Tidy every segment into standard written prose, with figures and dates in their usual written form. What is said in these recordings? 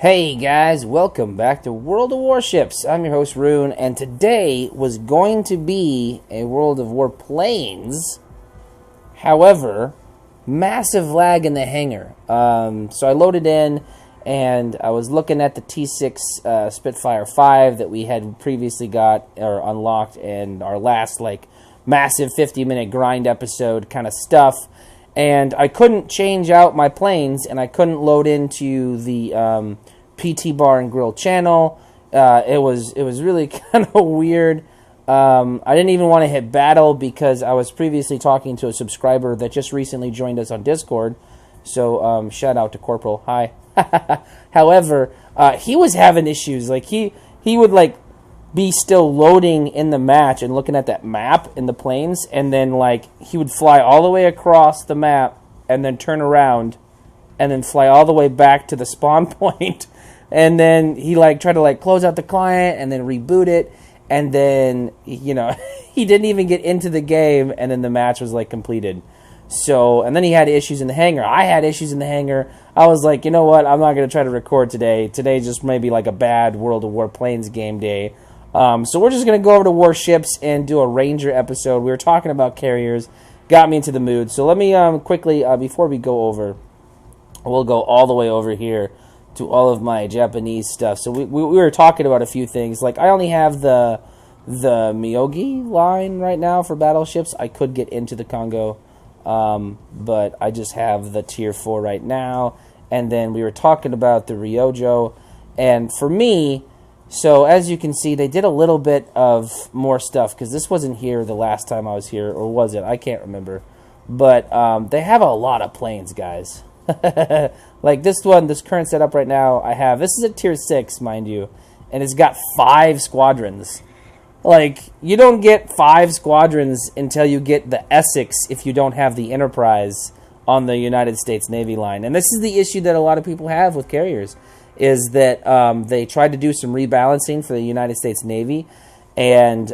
Hey guys, welcome back to World of Warships. I'm your host Rune, and today was going to be a World of Warplanes. However, massive lag in the hangar. So I loaded in, and I was looking at the T6 Spitfire 5 that we had previously got or unlocked in our last massive 50-minute grind episode kind of stuff. And I couldn't change out my planes, and I couldn't load into the PT Bar and Grill channel. It was really kind of weird. I didn't even want to hit battle because I was previously talking to a subscriber that just recently joined us on Discord. So shout out to Corporal. Hi. However, he was having issues. He would be still loading in the match and looking at that map in the planes, and then he would fly all the way across the map and then turn around and then fly all the way back to the spawn point, and then he tried to close out the client and then reboot it, and then he didn't even get into the game, and then the match was completed. So, and then he had issues in the hangar. I had issues in the hangar. I was like, you know what, I'm not going to try to record today. Today's just maybe a bad World of Warplanes game day. So we're just going to go over to Warships and do a Ranger episode. We were talking about carriers. Got me into the mood. So let me quickly, before we go over, we'll go all the way over here to all of my Japanese stuff. So we were talking about a few things. I only have the Myogi line right now for battleships. I could get into the Congo, but I just have the Tier 4 right now. And then we were talking about the Ryojo. And for me, so as you can see, they did a little bit of more stuff, because this wasn't here the last time I was here, or was it? I can't remember. But they have a lot of planes, guys. This current setup right now I have, this is a Tier 6, mind you, and it's got 5 squadrons. You don't get 5 squadrons until you get the Essex if you don't have the Enterprise on the United States Navy line. And this is the issue that a lot of people have with carriers, is that they tried to do some rebalancing for the United States Navy, and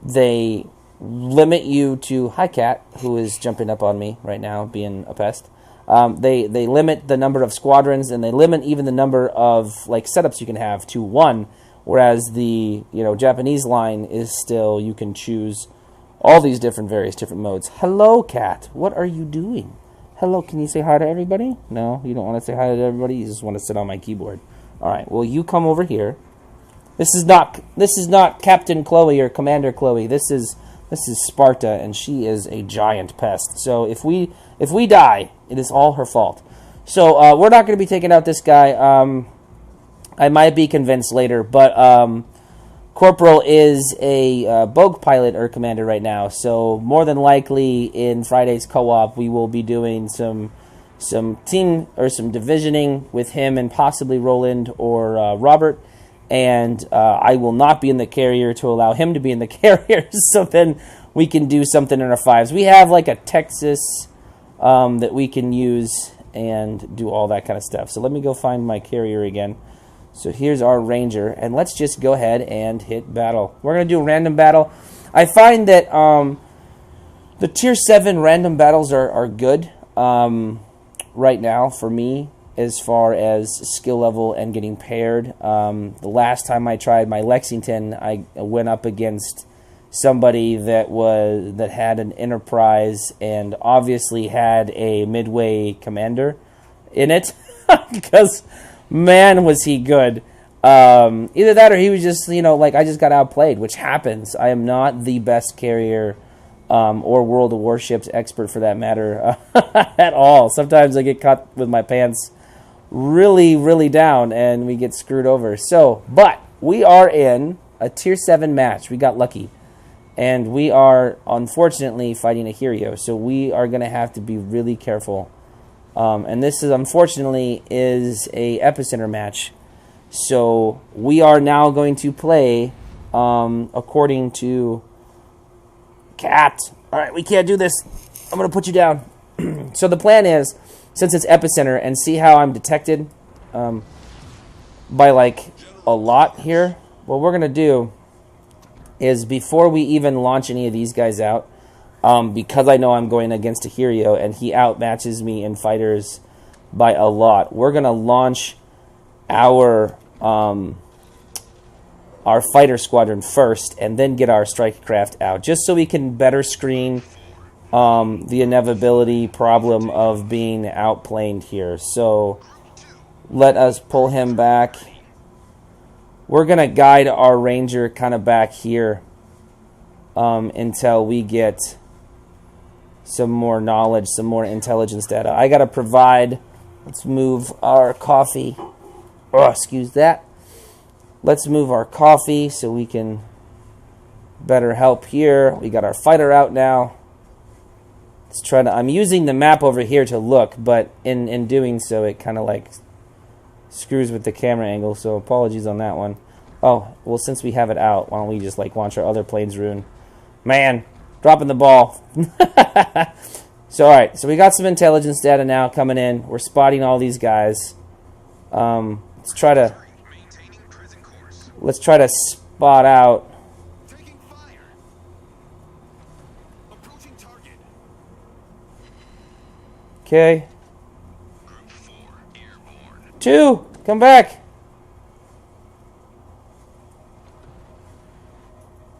they limit you to... Hi, Cat, who is jumping up on me right now, being a pest. They limit the number of squadrons, and they limit even the number of setups you can have to 1, whereas the Japanese line is still, you can choose all these various different modes. Hello, Cat. What are you doing? Hello, can you say hi to everybody? No, you don't want to say hi to everybody? You just want to sit on my keyboard. All right, well, you come over here. This is not Captain Chloe or Commander Chloe. This is Sparta, and she is a giant pest. So if we die, it is all her fault. So we're not going to be taking out this guy. I might be convinced later, but Corporal is a Bogue pilot or commander right now, so more than likely in Friday's co-op we will be doing some team or some divisioning with him and possibly Roland or Robert, and I will not be in the carrier to allow him to be in the carrier, so then we can do something in our 5s. We have a Texas that we can use and do all that kind of stuff. So let me go find my carrier again. So here's our Ranger, and let's just go ahead and hit battle. We're going to do a random battle. I find that the Tier 7 random battles are good right now for me as far as skill level and getting paired. The last time I tried my Lexington, I went up against somebody that had an Enterprise and obviously had a Midway commander in it because... man, was he good. Either that or he was just, I just got outplayed, which happens. I am not the best carrier or World of Warships expert for that matter at all. Sometimes I get caught with my pants really, really down and we get screwed over. So, but we are in a Tier 7 match. We got lucky. And we are, unfortunately, fighting a Hero. So we are going to have to be really careful. And this is, unfortunately, is a epicenter match. So we are now going to play according to Cat. All right, we can't do this. I'm going to put you down. So the plan is, since it's epicenter, and see how I'm detected by a lot here. What we're going to do is, before we even launch any of these guys out, because I know I'm going against a Hero and he outmatches me in fighters by a lot, we're going to launch our fighter squadron first, and then get our strike craft out, just so we can better screen the inevitability problem of being outplaned here. So let us pull him back. We're going to guide our Ranger kind of back here until we get some more knowledge, some more intelligence data. I got to provide, let's move our coffee. Oh, excuse that. Let's move our coffee so we can better help here. We got our fighter out now. Let's try to, I'm using the map over here to look, but in doing so, it kind of like screws with the camera angle, so apologies on that one. Oh, well, since we have it out, why don't we just like launch our other planes, Rune? Man, dropping the ball. So, alright, so we got some intelligence data now coming in. We're spotting all these guys. Let's try to spot out. Okay. 2, come back.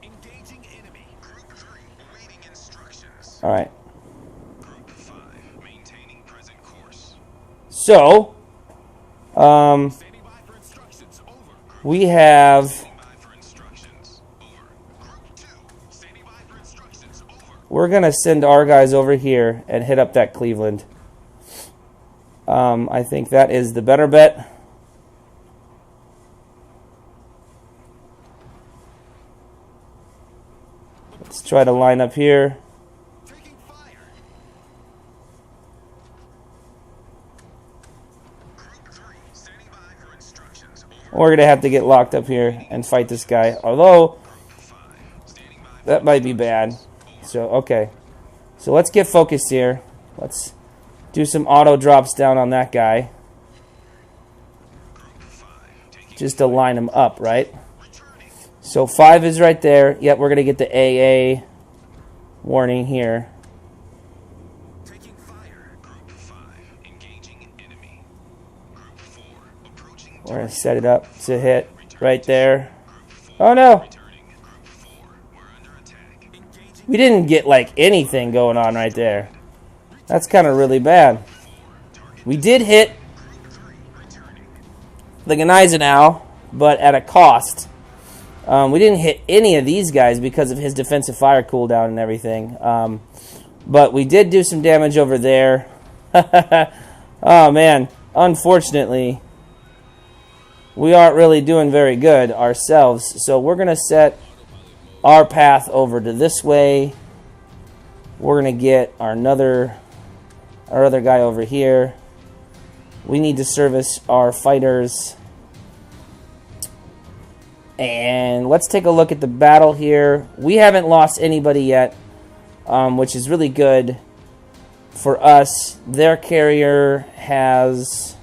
Engaging enemy. Group 3 awaiting instructions. All right. Group 5 maintaining present course. So, Standing by for instructions. Over. we have. Standing by for instructions. Over. Group 2 standing by for instructions. Over. We're gonna send our guys over here and hit up that Cleveland. I think that is the better bet. Let's try to line up here. Taking fire. Group 3 standing by for instructions. Over. We're gonna have to get locked up here and fight this guy. Although Group 5 standing by. that might be bad. So okay. So let's get focused here. Let's do some auto drops down on that guy. Group 5 taking Just to line him up, right? returning. So 5 is right there. Yep, we're going to get the AA warning here. Taking fire. Group 5 engaging enemy. Group 4 approaching. We're going to set it up to hit right there. Oh no! Returning. Group 4 we're under attack. Engaging. We didn't get like anything going on right there. That's kind of really bad. We did hit Group 3 returning. the Gneisenau, but at a cost. We didn't hit any of these guys because of his defensive fire cooldown and everything. But we did do some damage over there. Oh man, unfortunately, we aren't really doing very good ourselves. So we're going to set our path over to this way. We're going to get our other guy over here. We need to service our fighters. And let's take a look at the battle here. We haven't lost anybody yet, which is really good for us. Their carrier has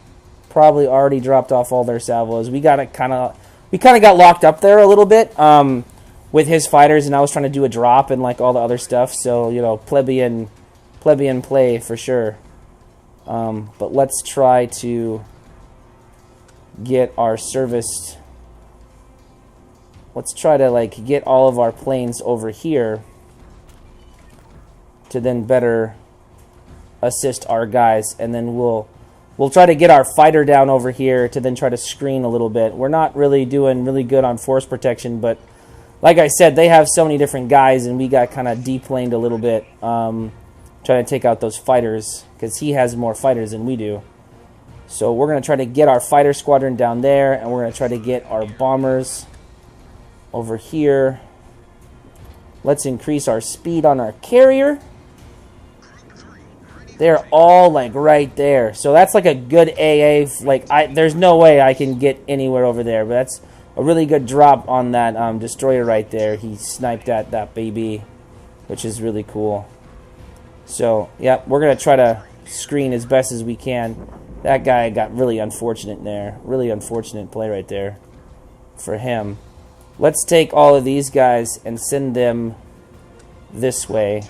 probably already dropped off all their salvos. We kind of got locked up there a little bit with his fighters, and I was trying to do a drop and like all the other stuff. So plebeian play for sure. But let's try to get our serviced. Let's try to like get all of our planes over here to then better assist our guys, and then we'll try to get our fighter down over here to then try to screen a little bit. We're not really doing really good on force protection, but like I said, they have so many different guys, and we got kind of deplaned a little bit trying to take out those fighters because he has more fighters than we do. So we're going to try to get our fighter squadron down there, and we're going to try to get our bombers over here. Let's increase our speed on our carrier. They're all like right there. So that's like a good AA. Like there's no way I can get anywhere over there, but that's a really good drop on that destroyer right there. He sniped at that baby, which is really cool. So, yeah, we're going to try to screen as best as we can. That guy got really unfortunate there. Really unfortunate play right there for him. Let's take all of these guys and send them this way.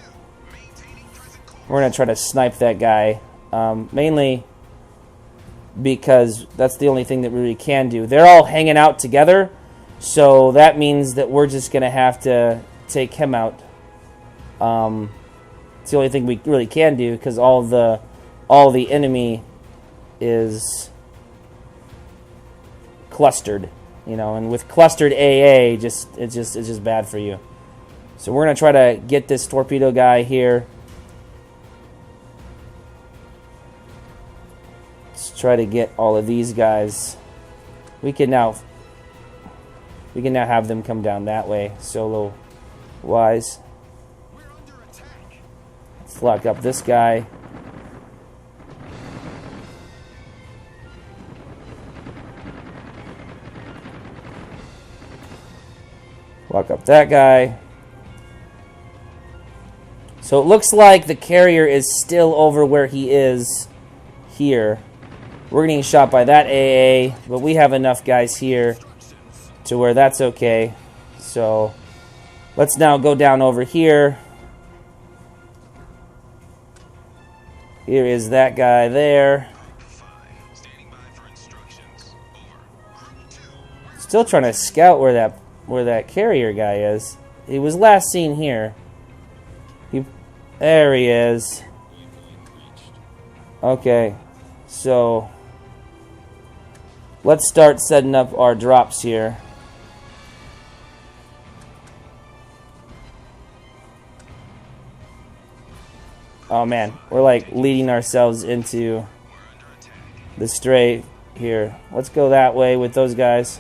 We're going to try to snipe that guy. Mainly, because that's the only thing that we really can do. They're all hanging out together, so that means that we're just going to have to take him out. It's the only thing we really can do, because all the enemy is clustered, you know, and with clustered AA, it's just bad for you. So we're going to try to get this torpedo guy here. Let's try to get all of these guys. We can now have them come down that way, solo wise. Let's lock up this guy. Lock up that guy. So it looks like the carrier is still over where he is here. We're getting shot by that AA, but we have enough guys here to where that's okay. So let's now go down over here. Here is that guy there. Still trying to scout where that carrier guy is. He was last seen here. There he is. Okay, so let's start setting up our drops here. Oh man, we're like leading ourselves into the stray here. Let's go that way with those guys.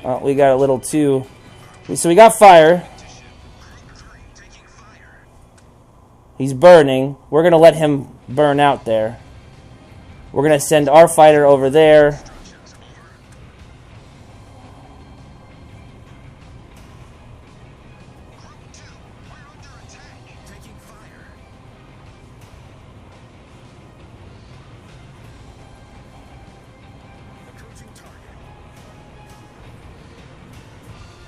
Oh, we got a little too... So we got fire. He's burning. We're going to let him burn out there. We're going to send our fighter over there.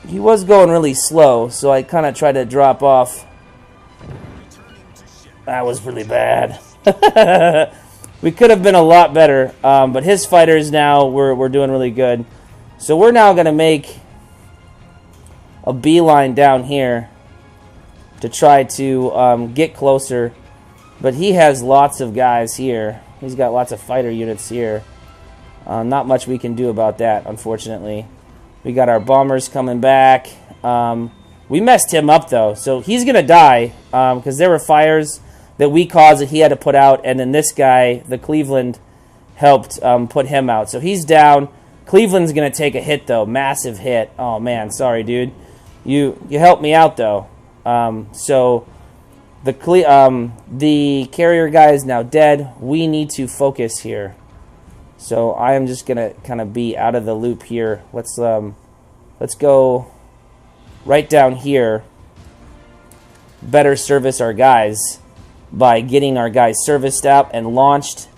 He was going really slow, so I kind of tried to drop off. That was really bad. We could have been a lot better, but his fighters now we're doing really good. So we're now going to make a beeline down here to try to get closer. But he has lots of guys here. He's got lots of fighter units here. Not much we can do about that, unfortunately. We got our bombers coming back. We messed him up, though, so he's going to die because there were fires that we caused that he had to put out, and then this guy, the Cleveland, helped put him out. So he's down. Cleveland's going to take a hit, though. Massive hit. Oh, man. Sorry, dude. You helped me out, though. So the carrier guy is now dead. We need to focus here. So I am just going to kind of be out of the loop here. Let's go right down here. Better service our guys by getting our guys serviced out and launched.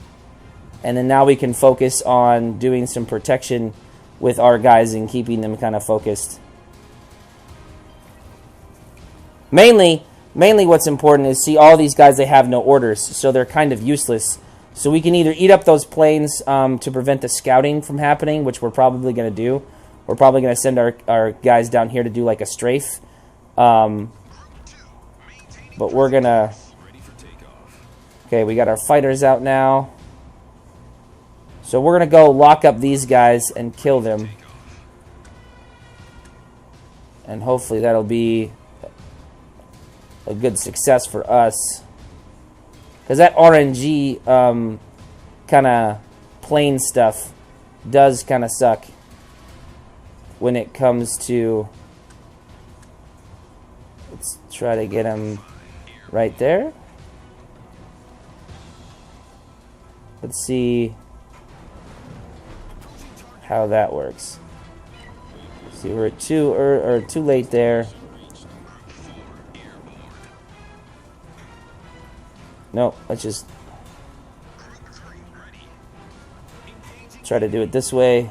And then now we can focus on doing some protection with our guys and keeping them kind of focused. Mainly what's important is, see, all these guys, they have no orders, so they're kind of useless. So we can either eat up those planes to prevent the scouting from happening, which we're probably going to do. We're probably going to send our guys down here to do like a strafe. But we're going to... Okay, we got our fighters out now. So we're going to go lock up these guys and kill them. And hopefully that'll be a good success for us. Because that RNG kind of plane stuff does kind of suck when it comes to... Let's try to get him right there. Let's see how that works. See, we're too late there. No, let's just try to do it this way.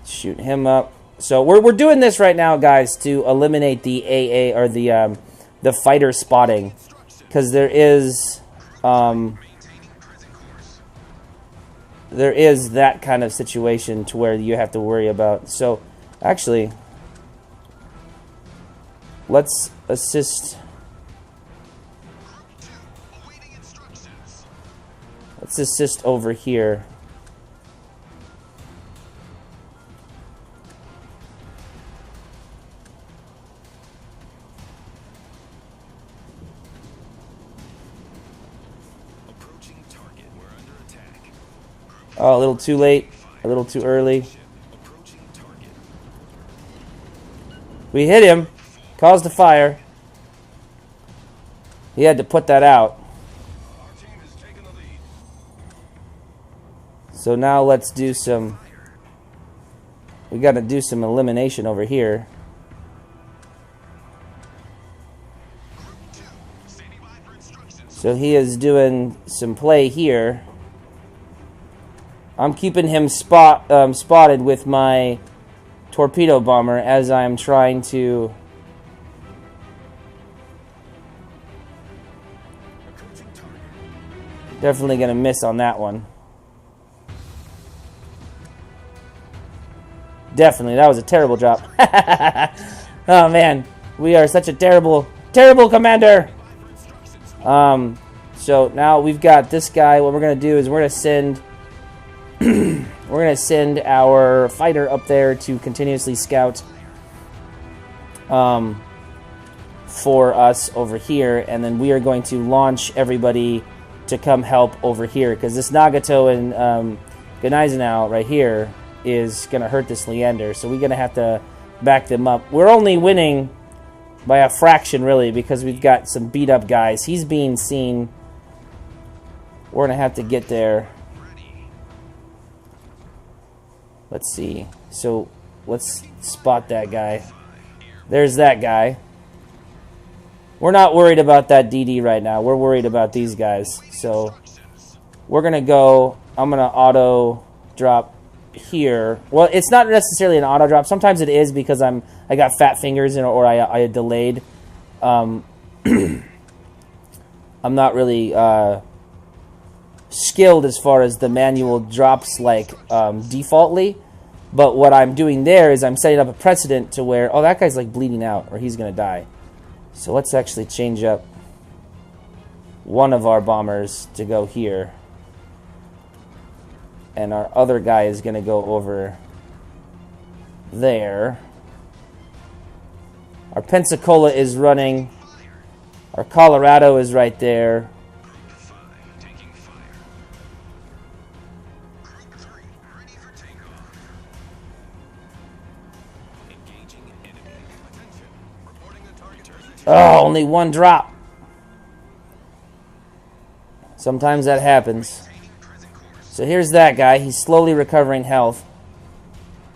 Shoot him up. So we're doing this right now, guys, to eliminate the AA or the fighter spotting, because there is that kind of situation to where you have to worry about. So actually, let's assist. Let's assist over here. Approaching target. We're under attack. Oh, a little too late. A little too early. Approaching target. We hit him. Caused a fire. He had to put that out. Our team has taken the lead. So now let's do some... We got to do some elimination over here. Standing by for instructions. So he is doing some play here. I'm keeping him spotted with my torpedo bomber as I'm trying to... Approaching target. Definitely going to miss on that one. Definitely, that was a terrible drop. Oh man, we are such a terrible commander. So now we've got this guy. What we're gonna do is we're gonna send our fighter up there to continuously scout for us over here, and then we are going to launch everybody to come help over here, because this Nagato and Gneisenau right here is going to hurt this Leander, so we're going to have to back them up. We're only winning by a fraction, really, because we've got some beat-up guys. He's being seen. We're going to have to get there. Let's see. So let's spot that guy. There's that guy. We're not worried about that DD right now. We're worried about these guys. So we're going to go... I'm going to auto-drop here. Well, it's not necessarily an auto drop. Sometimes it is because I got fat fingers, or I delayed. I'm not really skilled as far as the manual drops like defaultly, but what I'm doing there is I'm setting up a precedent to where, oh, that guy's like bleeding out or he's gonna die. So let's actually change up one of our bombers to go here. And our other guy is going to go over there. Our Pensacola is running. Our Colorado is right there. Group 5 taking fire. Group 3 ready for takeoff. Engaging enemy. Attention. Reporting the target. Oh, only one drop. Sometimes that happens. So here's that guy. He's slowly recovering health.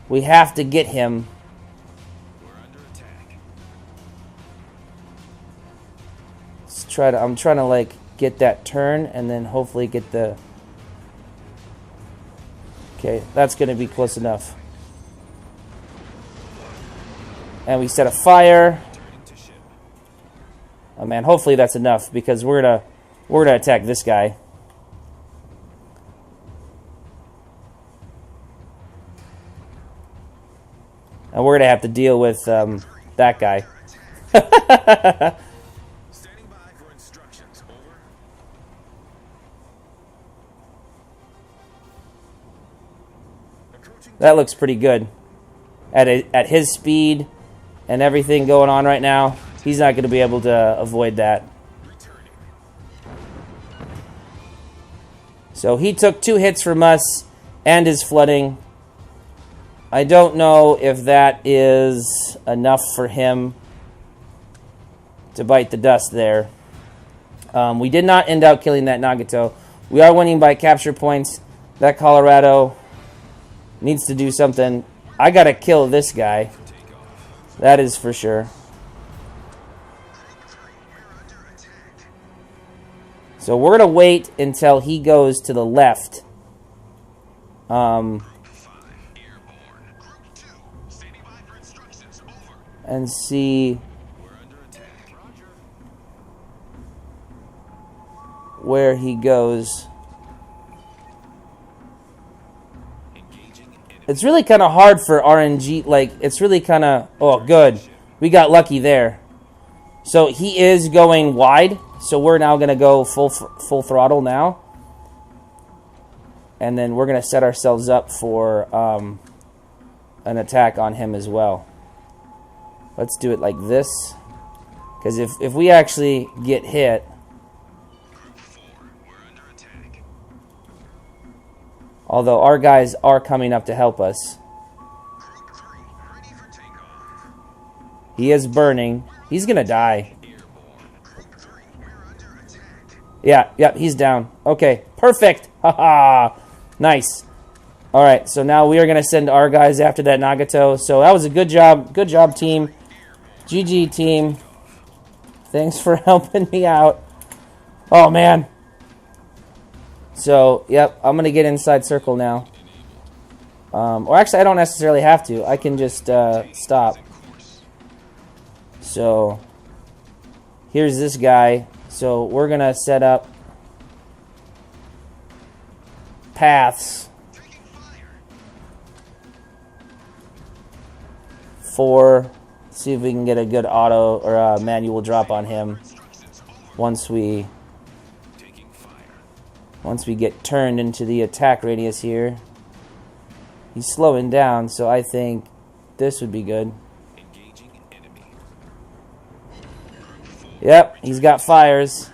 We have to get him. We're under attack. Let's try to. I'm trying to like get that turn and then hopefully get the. Okay, that's going to be close enough. And we set a fire. Turning to ship. Oh man, hopefully that's enough because we're gonna attack this guy. And we're going to have to deal with that guy. Standing by for instructions. Over. Approaching. That looks pretty good. At his speed and everything going on right now, he's not going to be able to avoid that. Returning. So he took 2 hits from us and his flooding. I don't know if that is enough for him to bite the dust there. We did not end up killing that Nagato. We are winning by capture points. That Colorado needs to do something. I got to kill this guy. That is for sure. So we're going to wait until he goes to the left. and see where he goes. It's really kind of hard for RNG, like, it's really kind of, oh, good. We got lucky there. So he is going wide, so we're now going to go full throttle now. And then we're going to set ourselves up for an attack on him as well. Let's do it like this. Because if we actually get hit... Although our guys are coming up to help us. He is burning. He's going to die. Yeah, he's down. Okay, perfect. Haha. Nice. Alright, so now we are going to send our guys after that Nagato. So that was a good job. Good job, team. GG, team. Thanks for helping me out. Oh, man. So, yep, I'm going to get inside circle now. Or actually, I don't necessarily have to. I can just stop. So, here's this guy. So, we're going to set up paths for, see if we can get a good auto or a manual drop on him once we get turned into the attack radius here. He's slowing down, so I think this would be good. Yep, he's got fires.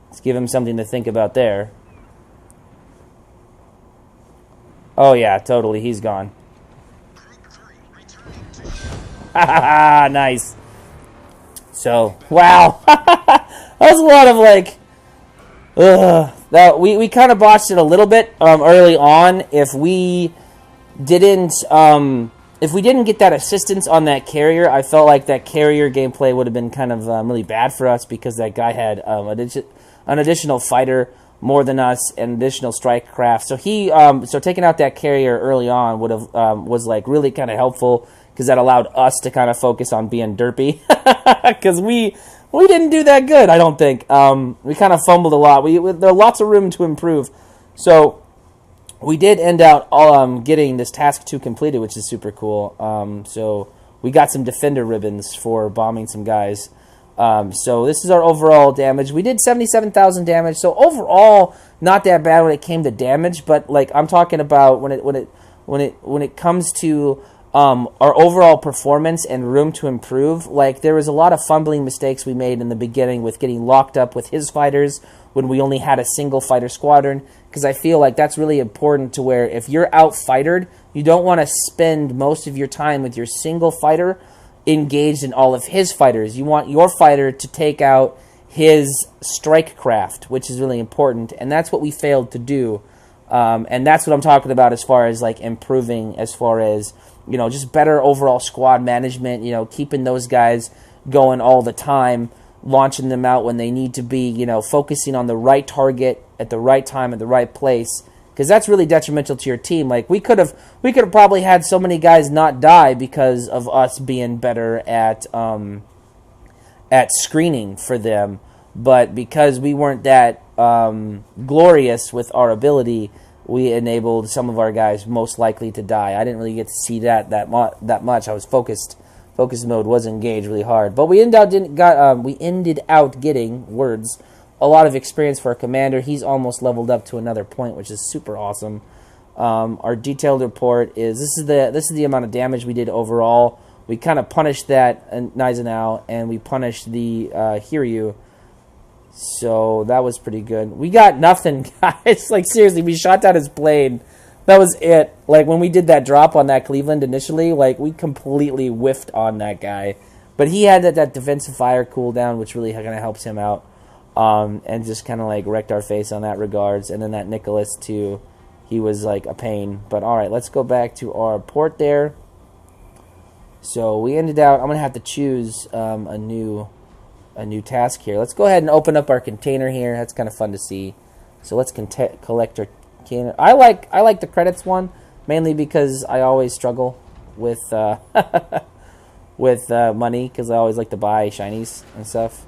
Let's give him something to think about there. Oh yeah, totally, he's gone. Haha, nice. So, wow. That was a lot of like, that we kind of botched it a little bit early on. If we didn't get that assistance on that carrier, I felt like that carrier gameplay would have been kind of really bad for us because that guy had an additional fighter more than us and additional strike craft. So so taking out that carrier early on would have was like really kind of helpful because that allowed us to kind of focus on being derpy because we didn't do that good. I don't think we kind of fumbled a lot. There lots of room to improve. So we did end out getting this task 2 completed, which is super cool. So we got some defender ribbons for bombing some guys. So this is our overall damage. We did 77,000 damage. So overall, not that bad when it came to damage. But like I'm talking about when it comes to our overall performance and room to improve, like there was a lot of fumbling mistakes we made in the beginning with getting locked up with his fighters when we only had a single fighter squadron, because I feel like that's really important to where if you're out-fightered, you don't want to spend most of your time with your single fighter engaged in all of his fighters. You want your fighter to take out his strike craft, which is really important, and that's what we failed to do. And that's what I'm talking about as far as like improving, as far as, you know, just better overall squad management, you know, keeping those guys going all the time, launching them out when they need to be, you know, focusing on the right target at the right time at the right place, because that's really detrimental to your team. Like we could have probably had so many guys not die because of us being better at screening for them, but because we weren't that glorious with our ability, we enabled some of our guys most likely to die. I didn't really get to see that much. I was focused. Focus mode was engaged really hard, but we ended out getting a lot of experience for our commander. He's almost leveled up to another point, which is super awesome. Our detailed report is this is the amount of damage we did overall. We kind of punished that Naizenau, and we punished the Hiryu. So that was pretty good. We got nothing, guys. Like seriously, we shot down his plane. That was it. Like when we did that drop on that Cleveland initially, like we completely whiffed on that guy. But he had that defensive fire cooldown, which really kind of helps him out, and just kind of like wrecked our face on that regards. And then that Nicholas too, he was like a pain. But all right, let's go back to our port there. So we ended out. I'm gonna have to choose a new task here. Let's go ahead and open up our container here. That's kind of fun to see. So let's collect our I like the credits one mainly because I always struggle with with money because I always like to buy shinies and stuff.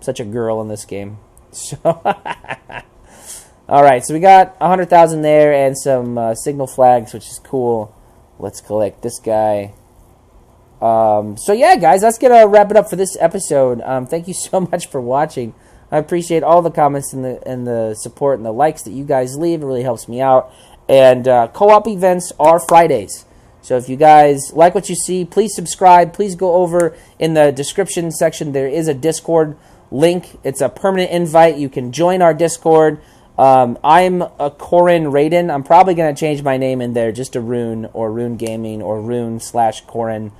Such a girl in this game. So, all right, so we got 100,000 there and some signal flags, which is cool. Let's collect this guy. So yeah, guys, that's gonna wrap it up for this episode. Thank you so much for watching. I appreciate all the comments and the support and the likes that you guys leave. It really helps me out. And co-op events are Fridays. So if you guys like what you see, please subscribe. Please go over in the description section. There is a Discord link. It's a permanent invite. You can join our Discord. I'm a Corin Raiden. I'm probably going to change my name in there just to Rune or ruengaming or Rune/Corin.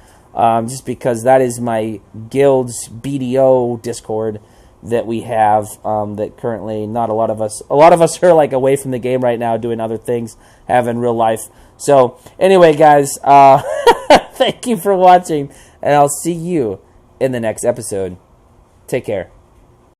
Just because that is my guild's BDO Discord that we have, that currently not a lot of us are like away from the game right now doing other things, having real life. So anyway, guys, thank you for watching, and I'll see you in the next episode. Take care.